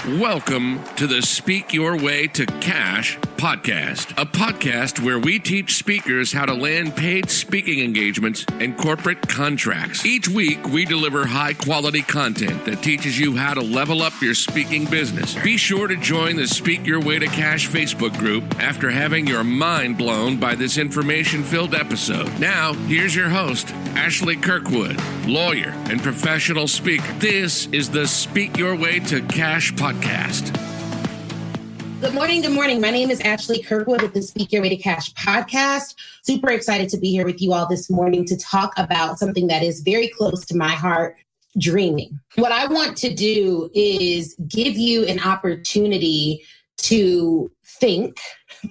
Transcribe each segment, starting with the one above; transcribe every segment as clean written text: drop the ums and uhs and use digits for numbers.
Welcome to the Speak Your Way to Cash podcast, a podcast where we teach speakers how to land paid speaking engagements and corporate contracts. Each week, we deliver high-quality content that teaches you how to level up your speaking business. Be sure to join the Speak Your Way to Cash Facebook group after having your mind blown by this information-filled episode. Now, here's your host, Ashley Kirkwood, lawyer and professional speaker. This is the Speak Your Way to Cash podcast. Good morning. Good morning. My name is Ashley Kirkwood with the Speak Your Way to Cash podcast. Super excited to be here with you all this morning to talk about something that is very close to my heart, dreaming. What I want to do is give you an opportunity to think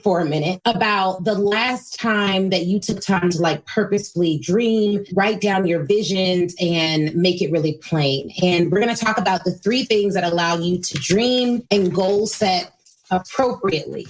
for a minute about the last time that you took time to purposefully dream, write down your visions, and make it really plain. And we're going to talk about the 3 things that allow you to dream and goal set appropriately.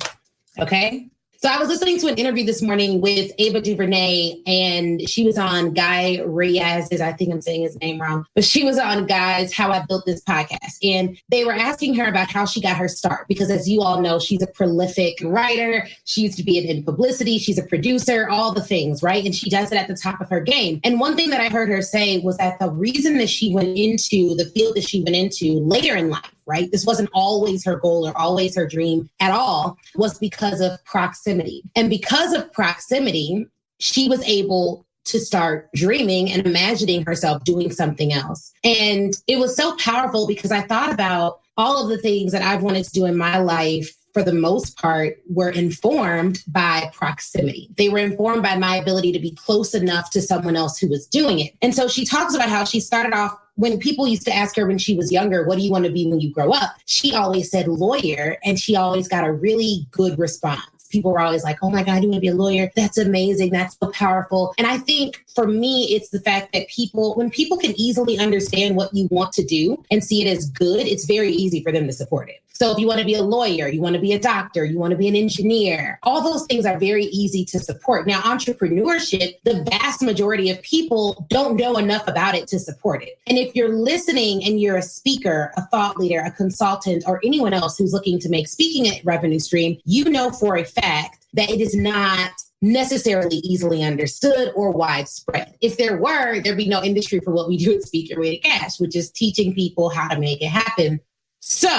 Okay? So I was listening to an interview this morning with Ava DuVernay, and she was on Guy Riaz's, I think I'm saying his name wrong, but she was on Guy's How I Built This podcast. And they were asking her about how she got her start, because as you all know, she's a prolific writer. She used to be in publicity. She's a producer, all the things, right? And she does it at the top of her game. And one thing that I heard her say was that the reason that she went into the field that she went into later in life, right? This wasn't always her goal or always her dream at all, was because of proximity. And because of proximity, she was able to start dreaming and imagining herself doing something else. And it was so powerful because I thought about all of the things that I've wanted to do in my life. For the most part, were informed by proximity. They were informed by my ability to be close enough to someone else who was doing it. And so she talks about how she started off when people used to ask her when she was younger, what do you want to be when you grow up? She always said lawyer, and she always got a really good response. People were always like, oh my God, you want to be a lawyer? That's amazing. That's so powerful. And I think for me, it's the fact that when people can easily understand what you want to do and see it as good, it's very easy for them to support it. So if you want to be a lawyer, you want to be a doctor, you want to be an engineer, all those things are very easy to support. Now, entrepreneurship, the vast majority of people don't know enough about it to support it. And if you're listening and you're a speaker, a thought leader, a consultant, or anyone else who's looking to make speaking a revenue stream, you know for a fact that it is not necessarily easily understood or widespread. If there were, there'd be no industry for what we do at Speak Your Way to Cash, which is teaching people how to make it happen. So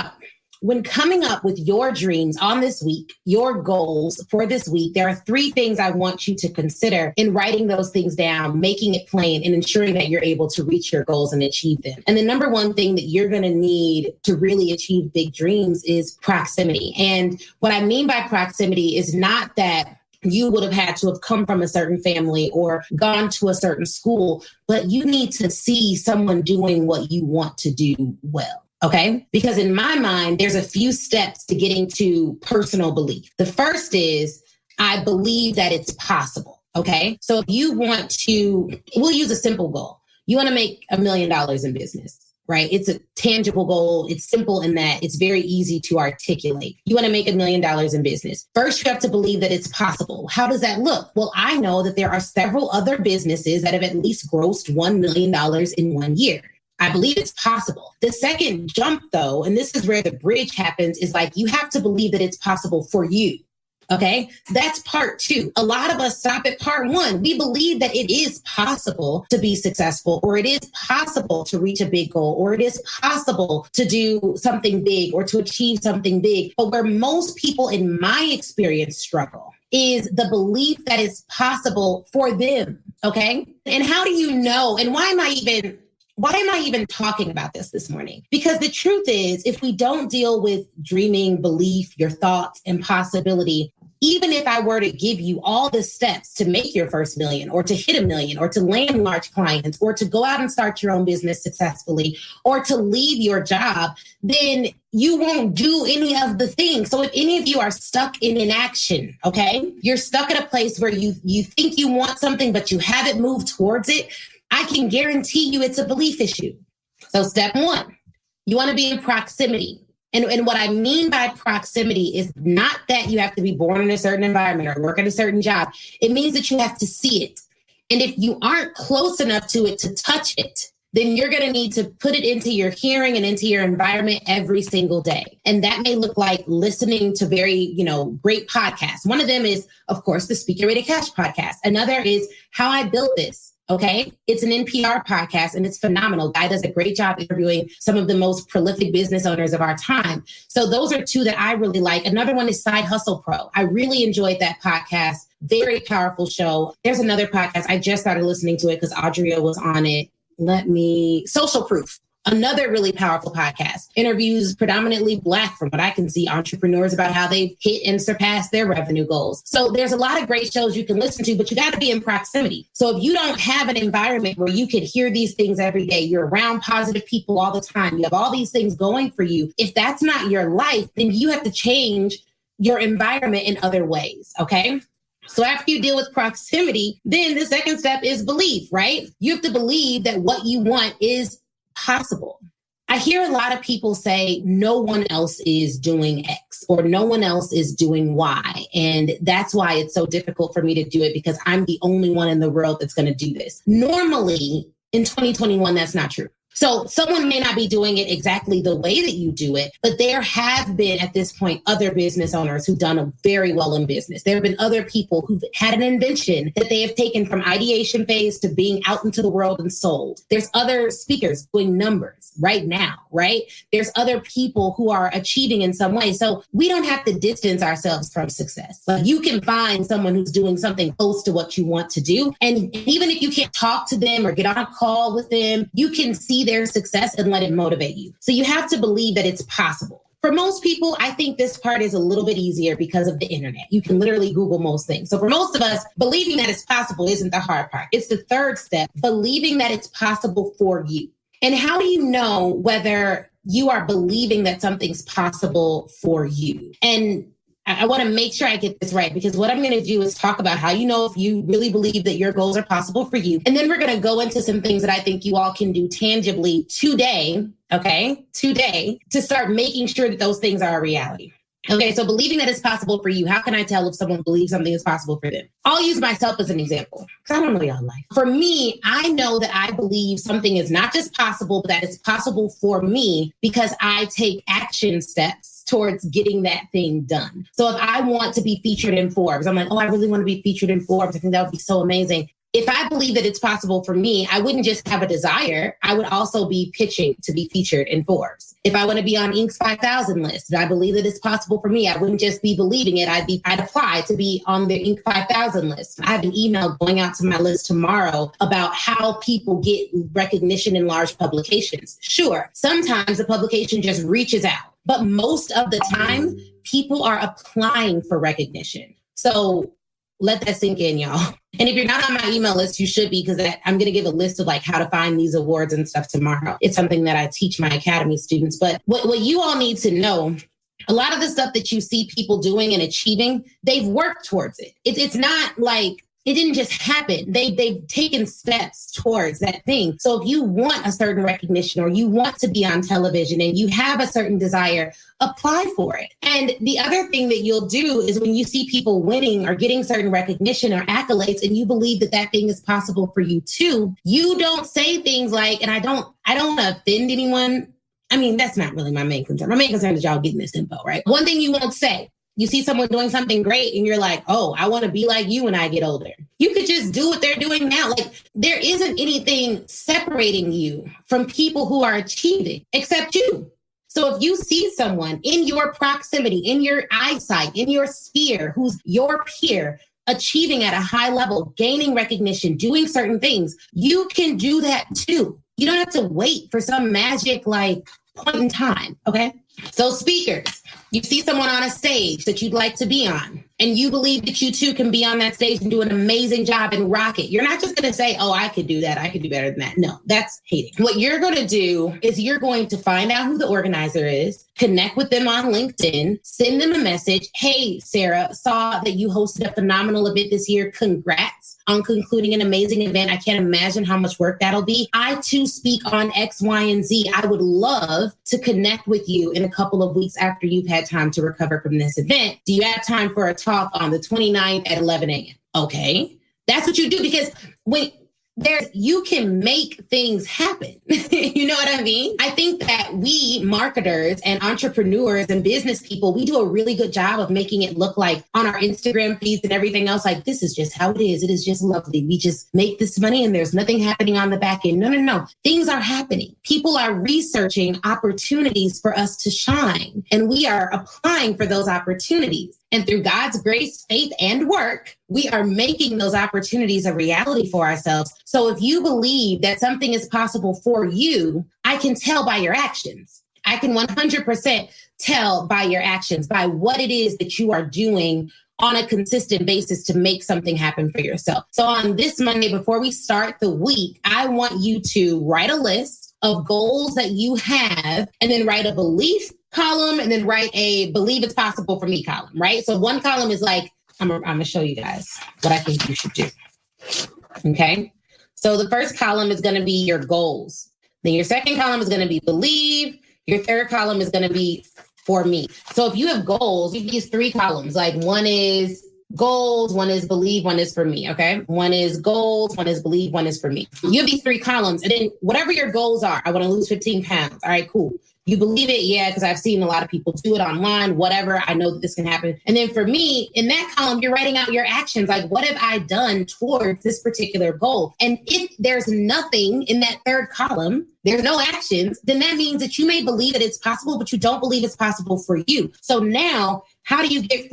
when coming up with your dreams on this week, your goals for this week, there are 3 things I want you to consider in writing those things down, making it plain, and ensuring that you're able to reach your goals and achieve them. And the number one thing that you're going to need to really achieve big dreams is proximity. And what I mean by proximity is not that you would have had to have come from a certain family or gone to a certain school, but you need to see someone doing what you want to do well. Okay? Because in my mind, there's a few steps to getting to personal belief. The first is, I believe that it's possible. Okay? So if you want to, we'll use a simple goal. You want to make $1 million in business, right? It's a tangible goal. It's simple in that it's very easy to articulate. You want to make $1 million in business. First, you have to believe that it's possible. How does that look? Well, I know that there are several other businesses that have at least grossed $1 million in 1 year. I believe it's possible. The second jump, though, and this is where the bridge happens, is you have to believe that it's possible for you. Okay, that's part 2. A lot of us stop at part 1. We believe that it is possible to be successful, or it is possible to reach a big goal, or it is possible to do something big or to achieve something big. But where most people, in my experience, struggle is the belief that it's possible for them. Okay, and how do you know? And why am I even talking about this morning? Because the truth is, if we don't deal with dreaming, belief, your thoughts, and possibility, even if I were to give you all the steps to make your first million, or to hit $1 million, or to land large clients, or to go out and start your own business successfully, or to leave your job, then you won't do any of the things. So if any of you are stuck in inaction, okay, you're stuck at a place where you think you want something, but you haven't moved towards it, I can guarantee you it's a belief issue. So step 1, you want to be in proximity. And what I mean by proximity is not that you have to be born in a certain environment or work at a certain job. It means that you have to see it. And if you aren't close enough to it to touch it, then you're going to need to put it into your hearing and into your environment every single day. And that may look like listening to very, great podcasts. One of them is, of course, the Speak Your Way to Cash podcast. Another is How I Built This. Okay. It's an NPR podcast and it's phenomenal. Guy does a great job interviewing some of the most prolific business owners of our time. So those are two that I really like. Another one is Side Hustle Pro. I really enjoyed that podcast. Very powerful show. There's another podcast. I just started listening to it because Audria was on it. Social Proof. Another really powerful podcast. Interviews predominantly Black, from what I can see, entrepreneurs about how they've hit and surpassed their revenue goals. So there's a lot of great shows you can listen to, but you got to be in proximity. So if you don't have an environment where you could hear these things every day, you're around positive people all the time, you have all these things going for you. If that's not your life, then you have to change your environment in other ways. Okay. So after you deal with proximity, then the second step is belief, right? You have to believe that what you want is possible. I hear a lot of people say no one else is doing X or no one else is doing Y. And that's why it's so difficult for me to do it, because I'm the only one in the world that's going to do this. Normally in 2021, that's not true. So someone may not be doing it exactly the way that you do it, but there have been at this point other business owners who've done very well in business. There have been other people who've had an invention that they have taken from ideation phase to being out into the world and sold. There's other speakers doing numbers right now, right? There's other people who are achieving in some way. So we don't have to distance ourselves from success. Like, you can find someone who's doing something close to what you want to do. And even if you can't talk to them or get on a call with them, you can see their success and let it motivate you. So you have to believe that it's possible. For most people, I think this part is a little bit easier because of the internet. You can literally Google most things. So for most of us, believing that it's possible isn't the hard part. It's the third step, believing that it's possible for you. And how do you know whether you are believing that something's possible for you? And I want to make sure I get this right, because what I'm going to do is talk about how you know if you really believe that your goals are possible for you. And then we're going to go into some things that I think you all can do tangibly today, to start making sure that those things are a reality. Okay, so believing that it's possible for you. How can I tell if someone believes something is possible for them? I'll use myself as an example, because I don't know y'all life. For me, I know that I believe something is not just possible, but that it's possible for me because I take action steps towards getting that thing done. So if I want to be featured in Forbes, I'm like, oh, I really want to be featured in Forbes. I think that would be so amazing. If I believe that it's possible for me, I wouldn't just have a desire. I would also be pitching to be featured in Forbes. If I want to be on Inc.'s 5,000 list, I believe that it's possible for me. I wouldn't just be believing it. I'd apply to be on the Inc. 5,000 list. I have an email going out to my list tomorrow about how people get recognition in large publications. Sure, sometimes the publication just reaches out, but most of the time, people are applying for recognition. So let that sink in, y'all. And if you're not on my email list, you should be, because I'm going to give a list of like how to find these awards and stuff tomorrow. It's something that I teach my academy students. But what you all need to know, a lot of the stuff that you see people doing and achieving, they've worked towards it. It's not like it didn't just happen. They've taken steps towards that thing. So if you want a certain recognition or you want to be on television and you have a certain desire, apply for it. And the other thing that you'll do is when you see people winning or getting certain recognition or accolades and you believe that that thing is possible for you too, you don't say things like, and I don't want to offend anyone. I mean, that's not really my main concern. My main concern is y'all getting this info, right? One thing you won't say, you see someone doing something great and you're like, oh, I want to be like you when I get older. You could just do what they're doing now. Like, there isn't anything separating you from people who are achieving except you. So if you see someone in your proximity, in your eyesight, in your sphere, who's your peer, achieving at a high level, gaining recognition, doing certain things, you can do that too. You don't have to wait for some magic like point in time. Okay. So speakers, you see someone on a stage that you'd like to be on, and you believe that you too can be on that stage and do an amazing job and rock it. You're not just going to say, oh, I could do that. I could do better than that. No, that's hating. What you're going to do is you're going to find out who the organizer is, connect with them on LinkedIn, send them a message. Hey, Sarah, saw that you hosted a phenomenal event this year. Congrats on concluding an amazing event. I can't imagine how much work that'll be. I too speak on X, Y, and Z. I would love to connect with you in a couple of weeks after you've had time to recover from this event. Do you have time for a talk on the 29th at 11 a.m.? Okay. That's what you do, because when You can make things happen. You know what I mean? I think that we marketers and entrepreneurs and business people, we do a really good job of making it look like on our Instagram feeds and everything else, like this is just how it is. It is just lovely. We just make this money and there's nothing happening on the back end. No. Things are happening. People are researching opportunities for us to shine, and we are applying for those opportunities. And through God's grace, faith, and work, we are making those opportunities a reality for ourselves. So if you believe that something is possible for you, I can tell by your actions. I can 100% tell by your actions, by what it is that you are doing on a consistent basis to make something happen for yourself. So on this Monday, before we start the week, I want you to write a list of goals that you have, and then write a belief column, and then write a believe it's possible for me column, right? So one column is like, I'm gonna show you guys what I think you should do. Okay. So the first column is going to be your goals. Then your second column is going to be believe. Your third column is going to be for me. So if you have goals, you have these three columns, like one is goals, one is believe, one is for me. Okay. One is goals, one is believe, one is for me. You have these three columns, and then whatever your goals are, I want to lose 15 pounds. All right, cool. You believe it? Yeah, because I've seen a lot of people do it online, whatever. I know that this can happen. And then for me, in that column, you're writing out your actions. Like, what have I done towards this particular goal? And if there's nothing in that third column, there's no actions, then that means that you may believe that it's possible, but you don't believe it's possible for you. So now, how do you get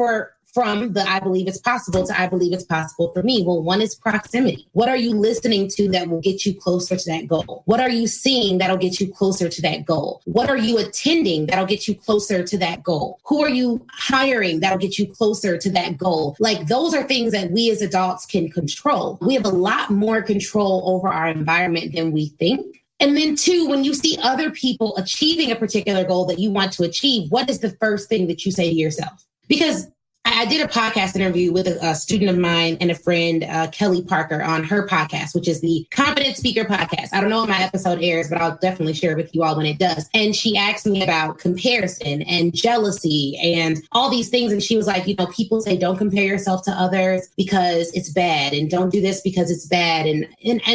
from the I believe it's possible to I believe it's possible for me? Well, one is proximity. What are you listening to that will get you closer to that goal? What are you seeing that'll get you closer to that goal? What are you attending that'll get you closer to that goal? Who are you hiring that'll get you closer to that goal? Like, those are things that we as adults can control. We have a lot more control over our environment than we think. And then two, when you see other people achieving a particular goal that you want to achieve, what is the first thing that you say to yourself? Because I did a podcast interview with a student of mine and a friend, Kelly Parker, on her podcast, which is the Confident Speaker Podcast. I don't know when my episode airs, but I'll definitely share it with you all when it does. And she asked me about comparison and jealousy and all these things. And she was like, people say don't compare yourself to others because it's bad, and don't do this because it's bad. And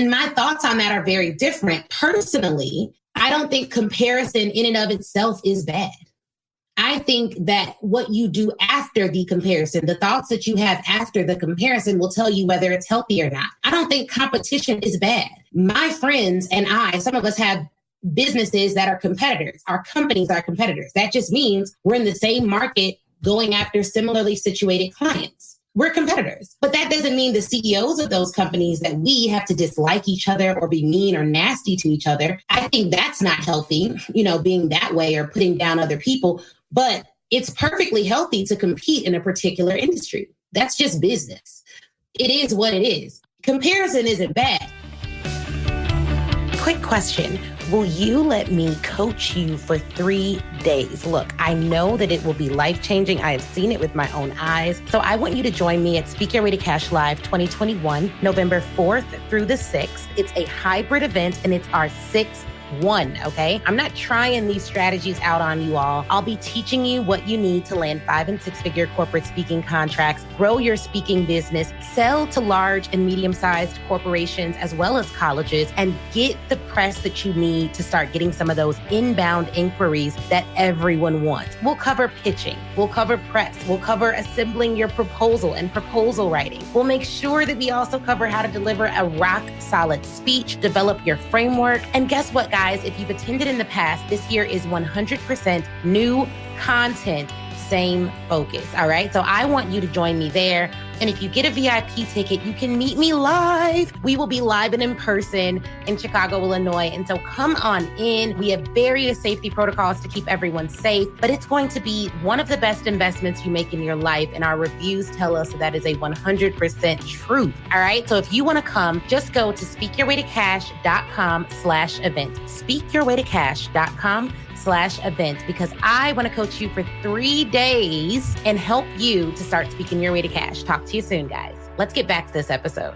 my thoughts on that are very different. Personally, I don't think comparison in and of itself is bad. I think that what you do after the comparison, the thoughts that you have after the comparison, will tell you whether it's healthy or not. I don't think competition is bad. My friends and some of us have businesses that are competitors. Our companies are competitors. That just means we're in the same market going after similarly situated clients. We're competitors. But that doesn't mean the CEOs of those companies that we have to dislike each other or be mean or nasty to each other. I think that's not healthy, being that way or putting down other people. But it's perfectly healthy to compete in a particular industry. That's just business. It is what it is. Comparison isn't bad. Quick question. Will you let me coach you for 3 days? Look, I know that it will be life-changing. I have seen it with my own eyes. So I want you to join me at Speak Your Way to Cash Live 2021, November 4th through the 6th. It's a hybrid event, and it's our 6th one, okay? I'm not trying these strategies out on you all. I'll be teaching you what you need to land 5- and 6-figure corporate speaking contracts, grow your speaking business, sell to large and medium-sized corporations as well as colleges, and get the press that you need to start getting some of those inbound inquiries that everyone wants. We'll cover pitching. We'll cover press. We'll cover assembling your proposal and proposal writing. We'll make sure that we also cover how to deliver a rock-solid speech, develop your framework, and guess what, guys? If you've attended in the past, this year is 100% new content, same focus. All right. So I want you to join me there. And if you get a VIP ticket, you can meet me live. We will be live and in person in Chicago, Illinois. And so come on in. We have various safety protocols to keep everyone safe, but it's going to be one of the best investments you make in your life. And our reviews tell us that is a 100% truth. All right. So if you want to come, just go to speakyourwaytocash.com/event. Speakyourwaytocash.com/event, because I want to coach you for 3 days and help you to start speaking your way to cash. Talk to you soon, guys. Let's get back to this episode.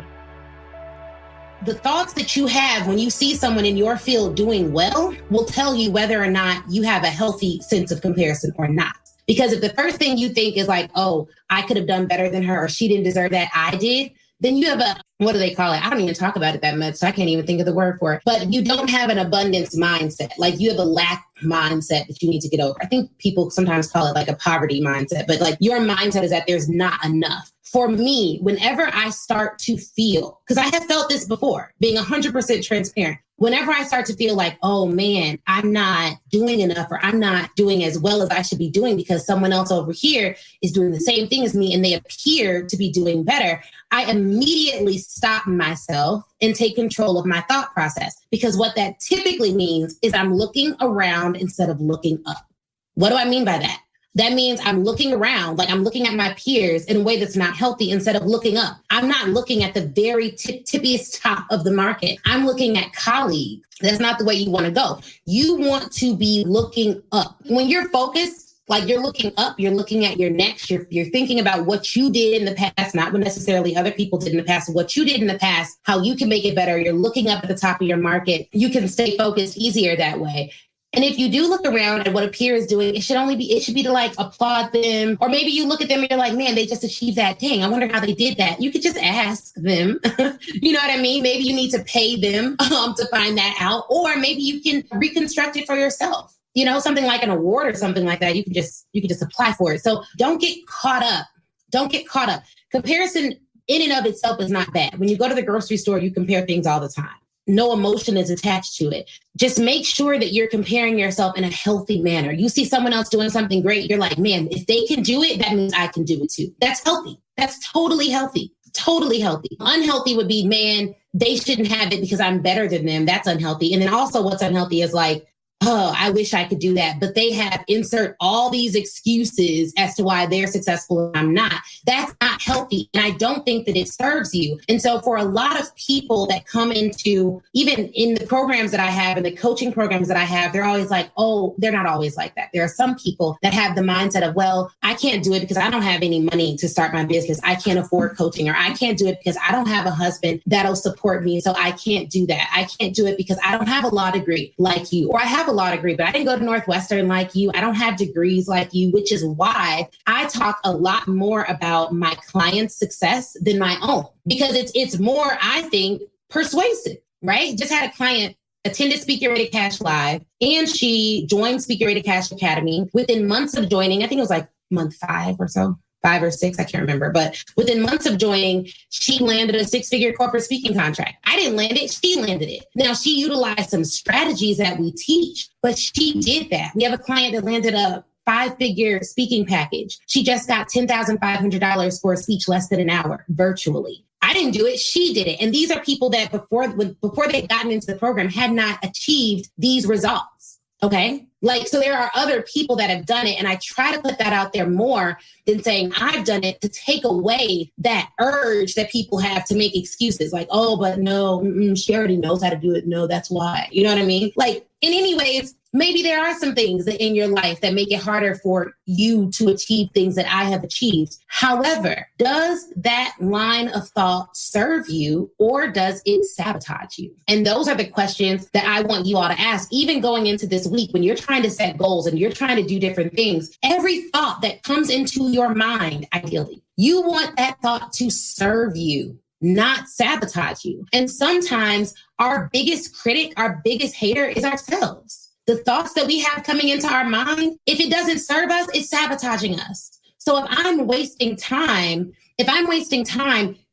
The thoughts that you have when you see someone in your field doing well will tell you whether or not you have a healthy sense of comparison or not. Because if the first thing you think is like, oh, I could have done better than her, or she didn't deserve that, I did, then you have what do they call it? I don't even talk about it that much, so I can't even think of the word for it. But you don't have an abundance mindset. Like you have a lack mindset that you need to get over. I think people sometimes call it like a poverty mindset, but like your mindset is that there's not enough. For me, whenever I start to feel, because I have felt this before, being 100% transparent, whenever I start to feel like, oh man, I'm not doing enough or I'm not doing as well as I should be doing because someone else over here is doing the same thing as me and they appear to be doing better, I immediately stop myself and take control of my thought process. Because what that typically means is I'm looking around instead of looking up. What do I mean by that? That means I'm looking around, like I'm looking at my peers in a way that's not healthy instead of looking up. I'm not looking at the very tippiest top of the market. I'm looking at colleagues. That's not the way you want to go. You want to be looking up. When you're focused, like you're looking up, you're looking at your next, you're thinking about what you did in the past, not what necessarily other people did in the past, what you did in the past, how you can make it better. You're looking up at the top of your market. You can stay focused easier that way. And if you do look around at what a peer is doing, it should be to like applaud them. Or maybe you look at them and you're like, man, they just achieved that. Dang, I wonder how they did that. You could just ask them. You know what I mean? Maybe you need to pay them to find that out. Or maybe you can reconstruct it for yourself. You know, something like an award or something like that. You can just apply for it. So don't get caught up. Don't get caught up. Comparison in and of itself is not bad. When you go to the grocery store, you compare things all the time. No emotion is attached to it. Just make sure that you're comparing yourself in a healthy manner. You see someone else doing something great. You're like, man, if they can do it, that means I can do it too. That's healthy. That's totally healthy. Totally healthy. Unhealthy would be, man, they shouldn't have it because I'm better than them. That's unhealthy. And then also what's unhealthy is like, oh, I wish I could do that. But they have insert all these excuses as to why they're successful and I'm not. That's not healthy. And I don't think that it serves you. And so for a lot of people that come into, even in the programs that I have and the coaching programs that I have, they're always like, oh, they're not always like that. There are some people that have the mindset of, well, I can't do it because I don't have any money to start my business. I can't afford coaching, or I can't do it because I don't have a husband that'll support me. So I can't do that. I can't do it because I don't have a law degree like you, or I have a law degree, but I didn't go to Northwestern like you. I don't have degrees like you, which is why I talk a lot more about my clients' success than my own, because it's more, I think, persuasive, right? Just had a client attended Speak Your Way to Cash Live, and she joined Speak Your Way to Cash Academy. Within months of joining, I think it was like month 5 or so. 5 or 6, I can't remember. But within months of joining, she landed a 6-figure corporate speaking contract. I didn't land it. She landed it. Now, she utilized some strategies that we teach, but she did that. We have a client that landed a 5-figure speaking package. She just got $10,500 for a speech less than an hour virtually. I didn't do it. She did it. And these are people that before they'd gotten into the program had not achieved these results. Okay. Like, so there are other people that have done it. And I try to put that out there more than saying I've done it, to take away that urge that people have to make excuses like, oh, but no, she already knows how to do it. No, that's why. You know what I mean? Like, in any ways, maybe there are some things that in your life that make it harder for you to achieve things that I have achieved. However, does that line of thought serve you, or does it sabotage you? And those are the questions that I want you all to ask, even going into this week when you're trying to set goals and you're trying to do different things. Every thought that comes into your mind, ideally, you want that thought to serve you, not sabotage you. And sometimes our biggest critic, our biggest hater is ourselves. The thoughts that we have coming into our mind, if it doesn't serve us, it's sabotaging us. So if I'm wasting time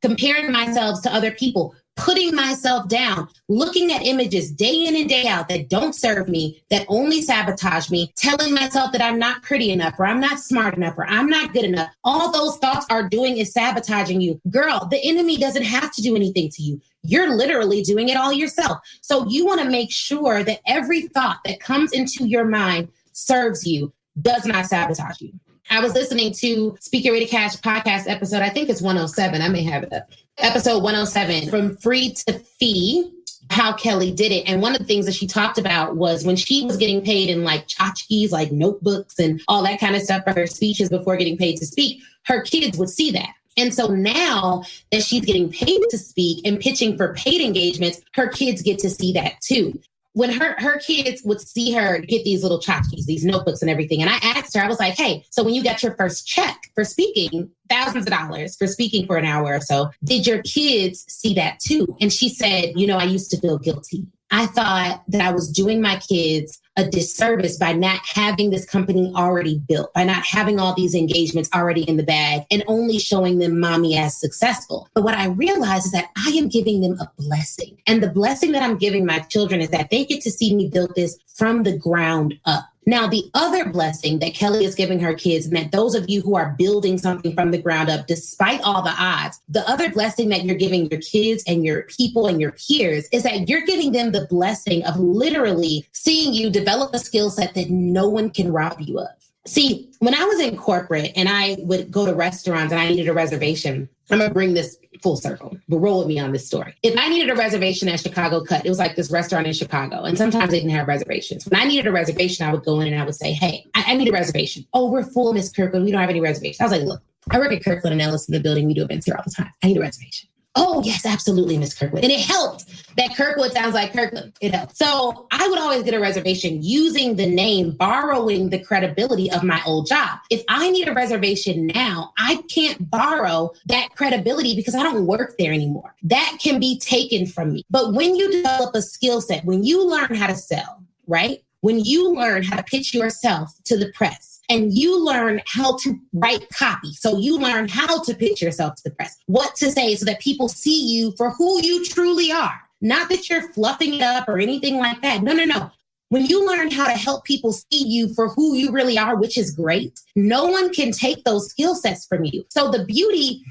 comparing myself to other people, putting myself down, looking at images day in and day out that don't serve me, that only sabotage me, telling myself that I'm not pretty enough, or I'm not smart enough, or I'm not good enough, all those thoughts are doing is sabotaging you. Girl, the enemy doesn't have to do anything to you. You're literally doing it all yourself. So you want to make sure that every thought that comes into your mind serves you, does not sabotage you. I was listening to Speak Your Way to Cash podcast episode. I think it's 107. I may have it up. Episode 107, From Free to Fee, how Kelly did it. And one of the things that she talked about was when she was getting paid in like tchotchkes, like notebooks and all that kind of stuff for her speeches before getting paid to speak, her kids would see that. And so now that she's getting paid to speak and pitching for paid engagements, her kids get to see that too. when her kids would see her get these little tchotchkes, these notebooks and everything. And I asked her, I was like, hey, so when you got your first check for speaking, thousands of dollars for speaking for an hour or so, did your kids see that too? And she said, I used to feel guilty. I thought that I was doing my kids a disservice by not having this company already built, by not having all these engagements already in the bag and only showing them mommy as successful. But what I realized is that I am giving them a blessing. And the blessing that I'm giving my children is that they get to see me build this from the ground up. Now, the other blessing that Kelly is giving her kids, and that those of you who are building something from the ground up, despite all the odds, the other blessing that you're giving your kids and your people and your peers is that you're giving them the blessing of literally seeing you develop a skill set that no one can rob you of. See, when I was in corporate and I would go to restaurants and I needed a reservation, I'm going to bring this full circle, but roll with me on this story. If I needed a reservation at Chicago Cut, it was like this restaurant in Chicago, and sometimes they didn't have reservations. When I needed a reservation, I would go in and I would say, hey, I need a reservation. Oh, we're full, Miss Kirkwood. We don't have any reservations. I was like, look, I work at Kirkland Ellis in the building. We do events here all the time. I need a reservation. Oh, yes, absolutely, Miss Kirkwood. And it helped that Kirkwood sounds like Kirkland. It helped. So I would always get a reservation using the name, borrowing the credibility of my old job. If I need a reservation now, I can't borrow that credibility because I don't work there anymore. That can be taken from me. But when you develop a skill set, when you learn how to sell, right? When you learn how to pitch yourself to the press, and you learn how to write copy. So you learn how to pitch yourself to the press, what to say so that people see you for who you truly are. Not that you're fluffing it up or anything like that. No. When you learn how to help people see you for who you really are, which is great, no one can take those skill sets from you. So the beauty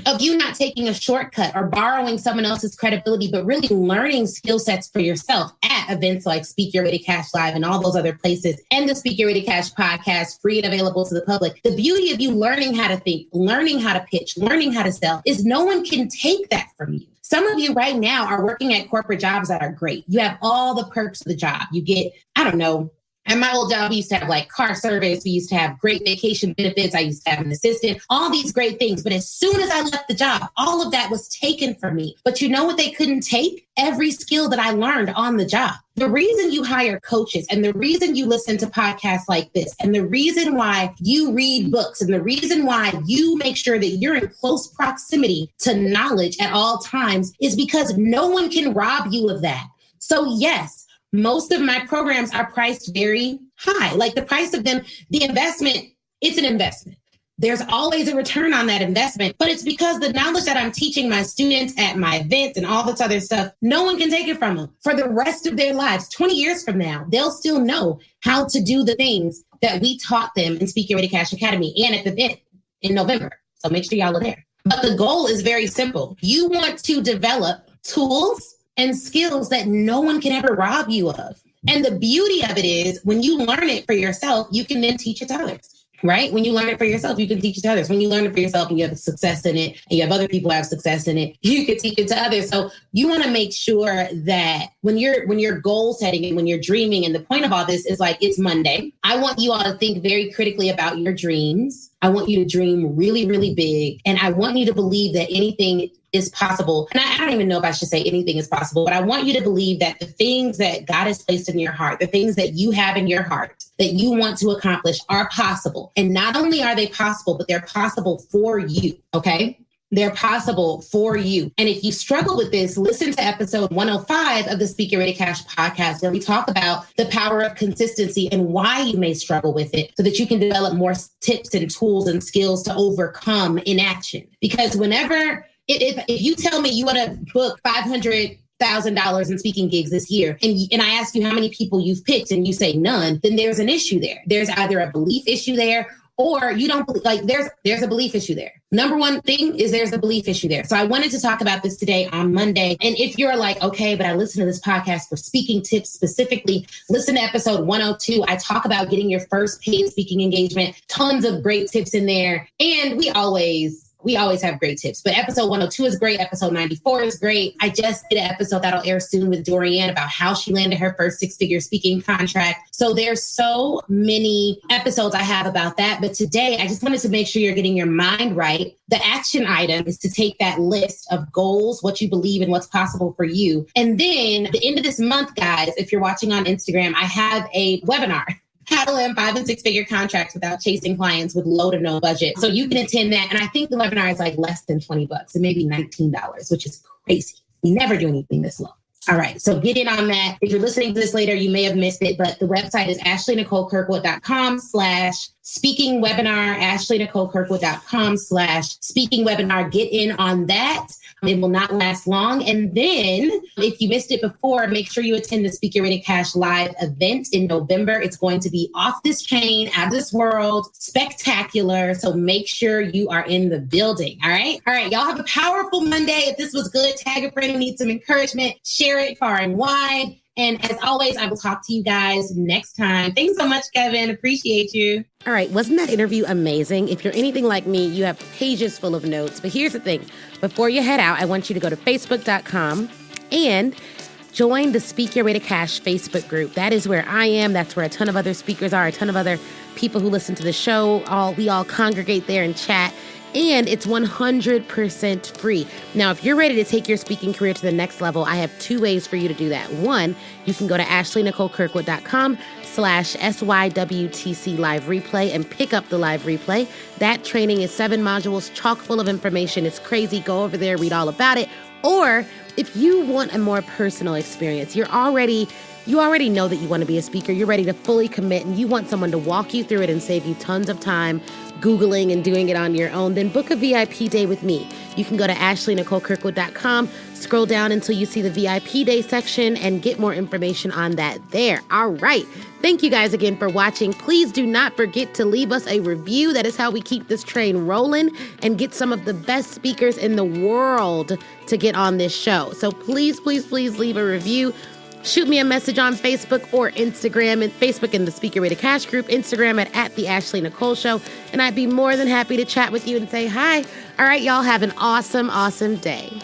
of you not taking a shortcut or borrowing someone else's credibility, but really learning skill sets for yourself at events like Speak Your Way to Cash Live and all those other places, and the Speak Your Way to Cash podcast, free and available to the public. The beauty of you learning how to think, learning how to pitch, learning how to sell is no one can take that from you. Some of you right now are working at corporate jobs that are great. You have all the perks of the job. You get, at my old job, we used to have like car service. We used to have great vacation benefits. I used to have an assistant, all these great things. But as soon as I left the job, all of that was taken from me. But you know what they couldn't take? Every skill that I learned on the job. The reason you hire coaches and the reason you listen to podcasts like this and the reason why you read books and the reason why you make sure that you're in close proximity to knowledge at all times is because no one can rob you of that. So yes, most of my programs are priced very high. Like the price of them, the investment, it's an investment. There's always a return on that investment, but it's because the knowledge that I'm teaching my students at my events and all this other stuff, no one can take it from them for the rest of their lives. 20 years from now, they'll still know how to do the things that we taught them in Speak Your Way to Cash Academy and at the event in November. So make sure y'all are there. But the goal is very simple. You want to develop tools and skills that no one can ever rob you of. And the beauty of it is when you learn it for yourself, you can then teach it to others, right? When you learn it for yourself, you can teach it to others. When you learn it for yourself and you have success in it and you have other people who have success in it, you can teach it to others. So you want to make sure that when you're goal setting and when you're dreaming, and the point of all this is like, it's Monday. I want you all to think very critically about your dreams. I want you to dream really, really big. And I want you to believe that anything is possible. And I don't even know if I should say anything is possible, but I want you to believe that the things that God has placed in your heart, the things that you have in your heart that you want to accomplish are possible. And not only are they possible, but they're possible for you, okay? They're possible for you. And if you struggle with this, listen to episode 105 of the Speak Your Way to Cash podcast, where we talk about the power of consistency and why you may struggle with it so that you can develop more tips and tools and skills to overcome inaction. Because whenever if you tell me you want to book $500,000 in speaking gigs this year, and I ask you how many people you've picked and you say none, then there's an issue there. There's either a belief issue there or you don't believe, like there's a belief issue there. Number one thing is there's a belief issue there. So I wanted to talk about this today on Monday. And if you're like, okay, but I listen to this podcast for speaking tips specifically, listen to episode 102. I talk about getting your first paid speaking engagement, tons of great tips in there. And we always We always have great tips, but episode 102 is great. Episode 94 is great. I just did an episode that'll air soon with Dorianne about how she landed her first six-figure speaking contract. So there's so many episodes I have about that. But today, I just wanted to make sure you're getting your mind right. The action item is to take that list of goals, what you believe and what's possible for you. And then at the end of this month, guys, if you're watching on Instagram, I have a webinar. How to land 5- and 6-figure contracts without chasing clients with low to no budget. So you can attend that. And I think the webinar is like less than $20 and maybe $19, which is crazy. You never do anything this low. All right. So get in on that. If you're listening to this later, you may have missed it, but the website is ashleynicolekirkwood.com/speaking webinar, ashleynicolekirkwood.com/speaking webinar. Get in on that. It will not last long. And then if you missed it before, make sure you attend the Speak Your Way to Cash live event in November. It's going to be off this chain, out of this world, spectacular. So make sure you are in the building. All right. All right. Y'all have a powerful Monday. If this was good, tag a friend who needs some encouragement, share it far and wide. And as always, I will talk to you guys next time. Thanks so much, Kevin. Appreciate you. All right. Wasn't that interview amazing? If you're anything like me, you have pages full of notes. But here's the thing. Before you head out, I want you to go to facebook.com and join the Speak Your Way to Cash Facebook group. That is where I am. That's where a ton of other speakers are, a ton of other people who listen to the show. We all congregate there and chat. And it's 100% free. Now, if you're ready to take your speaking career to the next level, I have 2 ways for you to do that. One, you can go to ashleynicolekirkwood.com/SYWTC live replay and pick up the live replay. That training is 7 modules, chock full of information. It's crazy. Go over there, read all about it. Or if you want a more personal experience, you already know that you want to be a speaker. You're ready to fully commit and you want someone to walk you through it and save you tons of time Googling and doing it on your own, then book a VIP day with me. You can go to ashleynicolekirkwood.com, scroll down until you see the VIP day section and get more information on that there. All right. Thank you guys again for watching. Please do not forget to leave us a review. That is how we keep this train rolling and get some of the best speakers in the world to get on this show. So please, please, please leave a review. Shoot me a message on Facebook or Instagram, and Facebook in the Speak Your Way to Cash group, Instagram at the Ashley Nicole Show. And I'd be more than happy to chat with you and say hi. All right, y'all have an awesome, awesome day.